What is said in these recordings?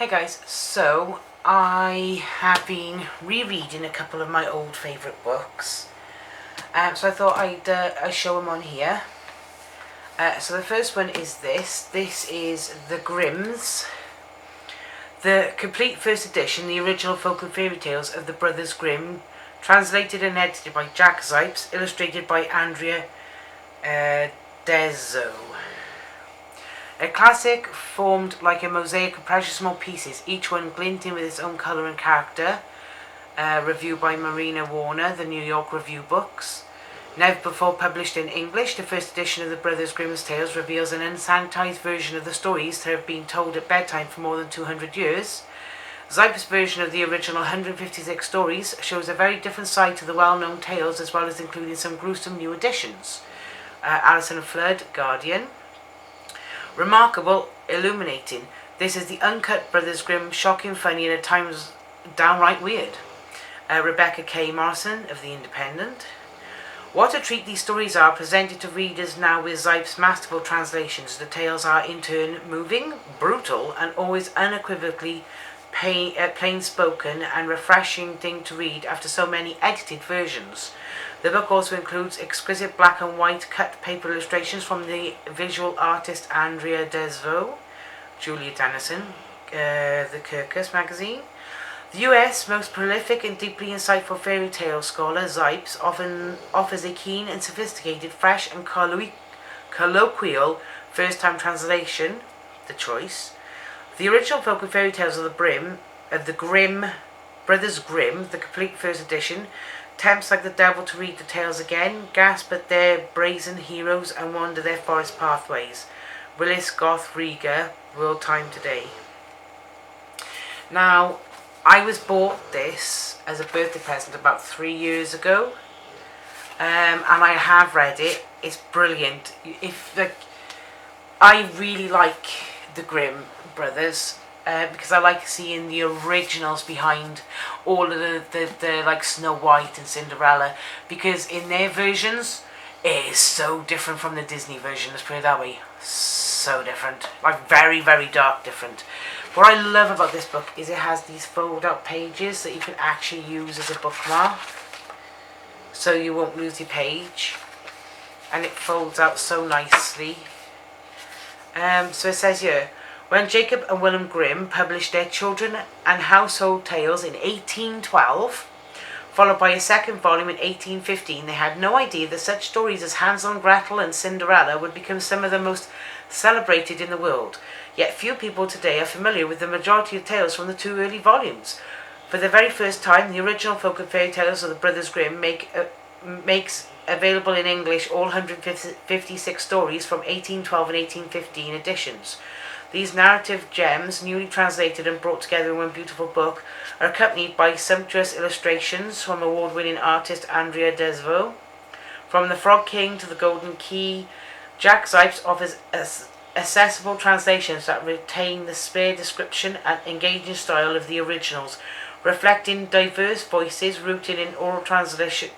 Hey guys, so I have been rereading a couple of my old favourite books. So I thought I'd show them on here. So the first one is this. This is The Grimms. The complete first edition, the original folk and fairy tales of the Brothers Grimm, translated and edited by Jack Zipes, illustrated by Andrea Dezo. A classic formed like a mosaic of precious small pieces, each one glinting with its own colour and character. Review by Marina Warner, The New York Review Books. Never before published in English, the first edition of the Brothers Grimm's Tales reveals an unsanitized version of the stories that have been told at bedtime for more than 200 years. Zipes' version of the original 156 stories shows a very different side to the well-known tales, as well as including some gruesome new additions. Alison Flood, Guardian. Remarkable, illuminating. This is the uncut Brothers Grimm, shocking, funny, and at times downright weird. Rebecca K. Morrison of The Independent. What a treat these stories are, presented to readers now with Zipes' masterful translations. The tales are in turn moving, brutal, and always unequivocally plain-spoken and refreshing thing to read after so many edited versions. The book also includes exquisite black and white cut paper illustrations from the visual artist Andrea Desvaux, Julia Dennison, the Kirkus magazine. The US most prolific and deeply insightful fairy tale scholar, Zipes, often offers a keen and sophisticated, fresh and colloquial first-time translation, The Choice. The original folk and fairy tales of the Grimm, Brothers Grimm, the complete first edition, tempts like the devil to read the tales again, gasp at their brazen heroes and wander their forest pathways. Willis Goth Rieger, World Time Today. Now, I was bought this as a birthday present about 3 years ago, and I have read it. It's brilliant. I really like the Grimm brothers. Because I like seeing the originals behind all of the like Snow White and Cinderella, because in their versions it is so different from the Disney version, let's put it that way. So different, like very, very dark different. What I love about this book is it has these fold out pages that you can actually use as a bookmark, so you won't lose your page, and it folds out so nicely. So it says here, when Jacob and William Grimm published their Children and Household Tales in 1812, followed by a second volume in 1815, they had no idea that such stories as Hansel and Gretel and Cinderella would become some of the most celebrated in the world. Yet few people today are familiar with the majority of tales from the two early volumes. For the very first time, the original folk and fairy tales of the Brothers Grimm makes available in English all 156 stories from 1812 and 1815 editions. These narrative gems, newly translated and brought together in one beautiful book, are accompanied by sumptuous illustrations from award-winning artist Andrea Desvaux. From The Frog King to The Golden Key, Jack Zipes offers accessible translations that retain the spare description and engaging style of the originals, reflecting diverse voices rooted in oral traditions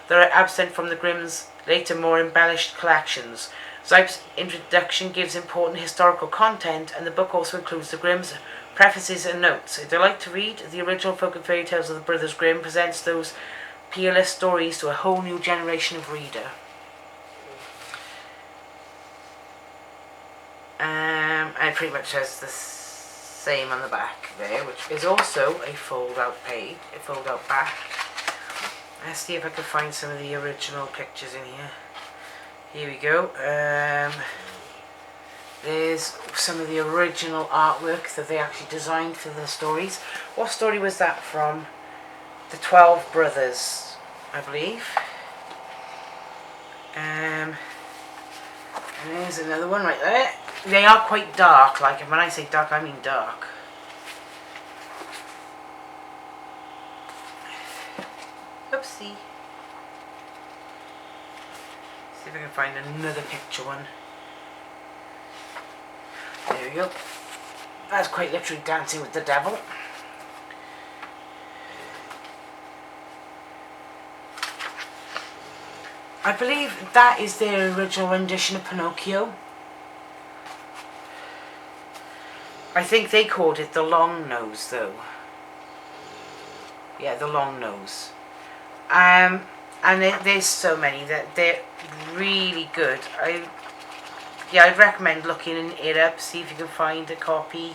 that are absent from the Grimm's later more embellished collections. Zipes' introduction gives important historical content, and the book also includes the Grimm's prefaces and notes. A delight to read, the original folk and fairy tales of the Brothers Grimm presents those peerless stories to a whole new generation of reader. And it pretty much has the same on the back there, which is also a fold-out page, a fold-out back. Let's see if I can find some of the original pictures in here. Here we go. There's some of the original artwork that they actually designed for the stories. What story was that from? The 12 Brothers, I believe. And there's another one right there. They are quite dark, like when I say dark, I mean dark. Oopsie. See if I can find another picture one. There we go. That's quite literally Dancing with the Devil. I believe that is their original rendition of Pinocchio. I think they called it the long nose though. Yeah, the long nose. And there's so many that they're really good. I'd recommend looking it up, see if you can find a copy.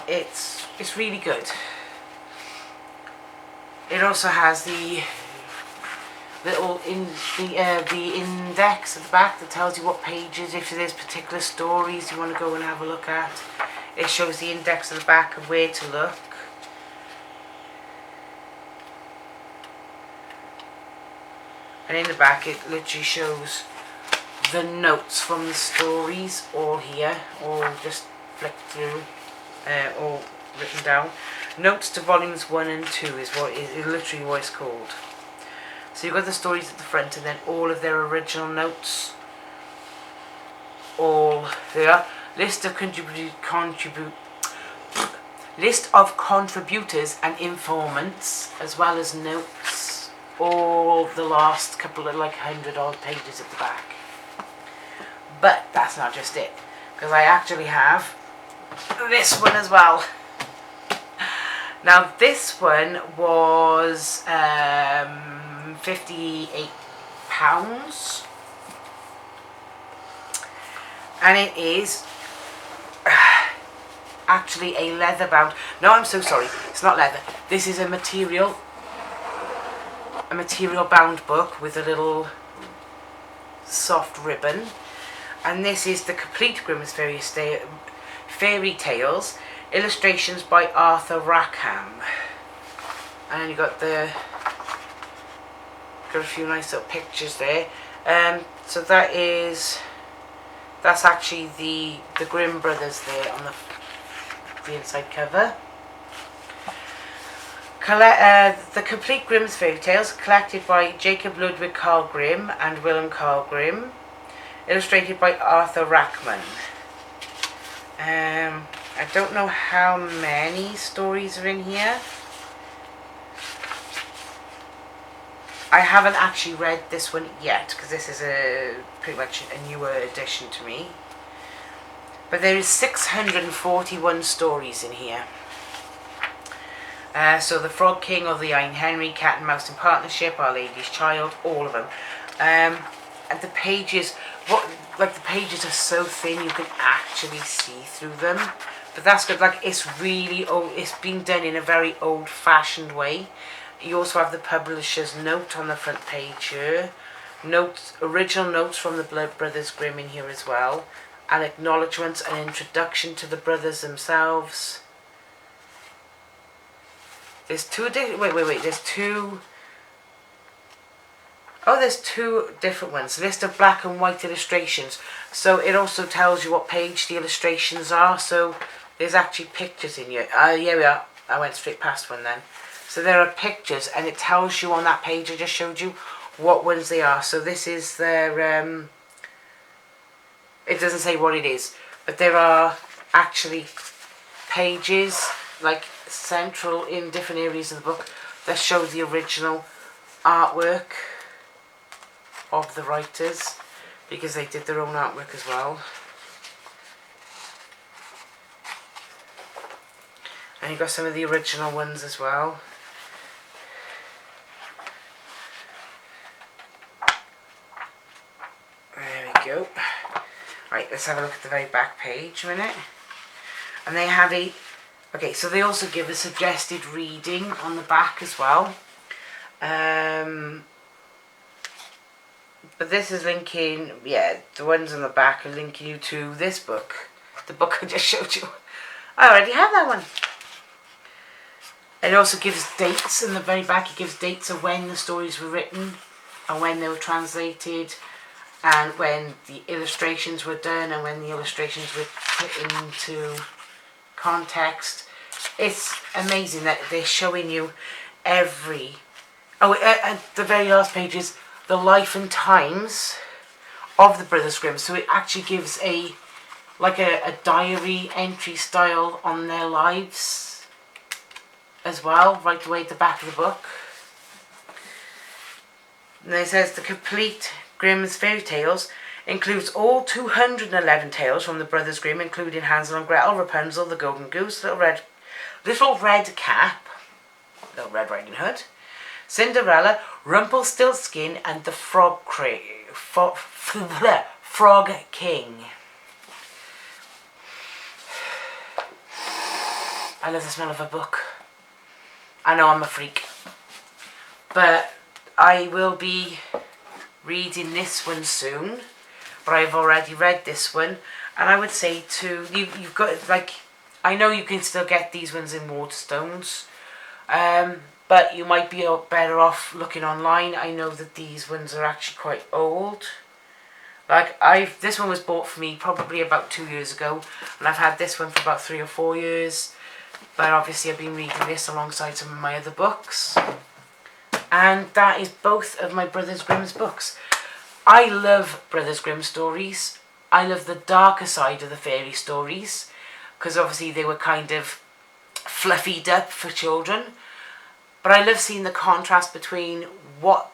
It's really good. It also has the little the index at the back that tells you what pages, if there's particular stories you want to go and have a look at. It shows the index at the back of where to look. And in the back it literally shows the notes from the stories, all here, all just flicked through, all written down. Notes to volumes 1 and 2 is literally what it's called. So you've got the stories at the front and then all of their original notes, all there. List of contributors and informants, as well as notes, all the last couple of 100 odd pages at the back. But that's not just it, because I actually have this one as well. Now this one was £58, and it is actually a leather bound. No, I'm so sorry, it's not leather. This is a material bound book with a little soft ribbon, and this is the Complete Grimm's Fairy Tales, illustrations by Arthur Rackham. And then you got a few nice little pictures there. So that's actually the Grimm brothers there on the inside cover. The Complete Grimm's Fairy Tales, collected by Jacob Ludwig Carl Grimm and Willem Carl Grimm, illustrated by Arthur Rackham. I don't know how many stories are in here. I haven't actually read this one yet, because this is pretty much a newer addition to me. But there is 641 stories in here. So the Frog King of the Iron Henry, Cat and Mouse in Partnership, Our Lady's Child, all of them. And the pages, the pages are so thin you can actually see through them. But that's good. It's really old. It's been done in a very old-fashioned way. You also have the publisher's note on the front page here. Original notes from the Brothers Grimm in here as well. And acknowledgements and introduction to the brothers themselves. There's two there's two. Oh, there's two different ones. List of black and white illustrations. So it also tells you what page the illustrations are. So there's actually pictures in here. Here we are. I went straight past one then. So there are pictures, and it tells you on that page I just showed you what ones they are. So this is their. It doesn't say what it is, but there are actually pages central in different areas of the book that show the original artwork of the writers, because they did their own artwork as well. And you've got some of the original ones as well. There we go. Right, let's have a look at the very back page a minute. And they have okay, so they also give a suggested reading on the back as well. But this is linking, the ones on the back are linking you to this book. The book I just showed you. I already have that one. It also gives dates in the very back. It gives dates of when the stories were written and when they were translated, and when the illustrations were done and when the illustrations were put into context. It's amazing that they're showing you at the very last page is the life and times of the Brothers Grimm. So it actually gives a diary entry style on their lives as well, right away at the back of the book. And then it says the Complete Grimm's Fairy Tales, Includes all 211 tales from the Brothers Grimm, including Hansel and Gretel, Rapunzel, the Golden Goose, Little Red Cap, Little Red Riding Hood, Cinderella, Rumpelstiltskin, and the Frog King. I love the smell of a book. I know I'm a freak. But I will be reading this one soon. But I've already read this one. And I would say to you've got, like, I know you can still get these ones in Waterstones. But you might be better off looking online. I know that these ones are actually quite old. Like, this one was bought for me probably about 2 years ago. And I've had this one for about 3 or 4 years. But obviously I've been reading this alongside some of my other books. And that is both of my Brothers Grimm's books. I love Brothers Grimm stories. I love the darker side of the fairy stories. Because obviously they were kind of fluffied up for children. But I love seeing the contrast between what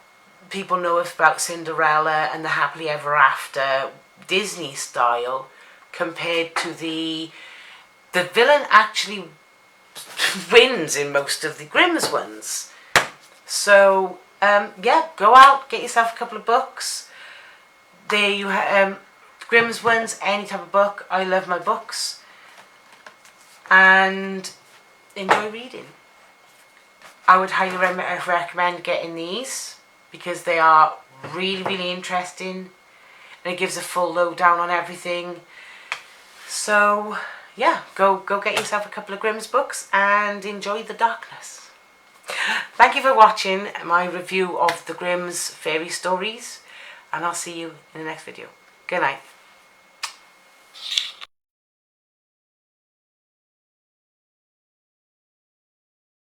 people know about Cinderella and the Happily Ever After Disney style compared to the villain actually wins in most of the Grimm's ones. So yeah, go out, get yourself a couple of books. There you have Grimm's ones, any type of book. I love my books and enjoy reading. I would highly recommend getting these because they are really, really interesting and it gives a full lowdown on everything. So yeah, go get yourself a couple of Grimm's books and enjoy the darkness. Thank you for watching my review of the Grimm's fairy stories, and I'll see you in the next video. Good night.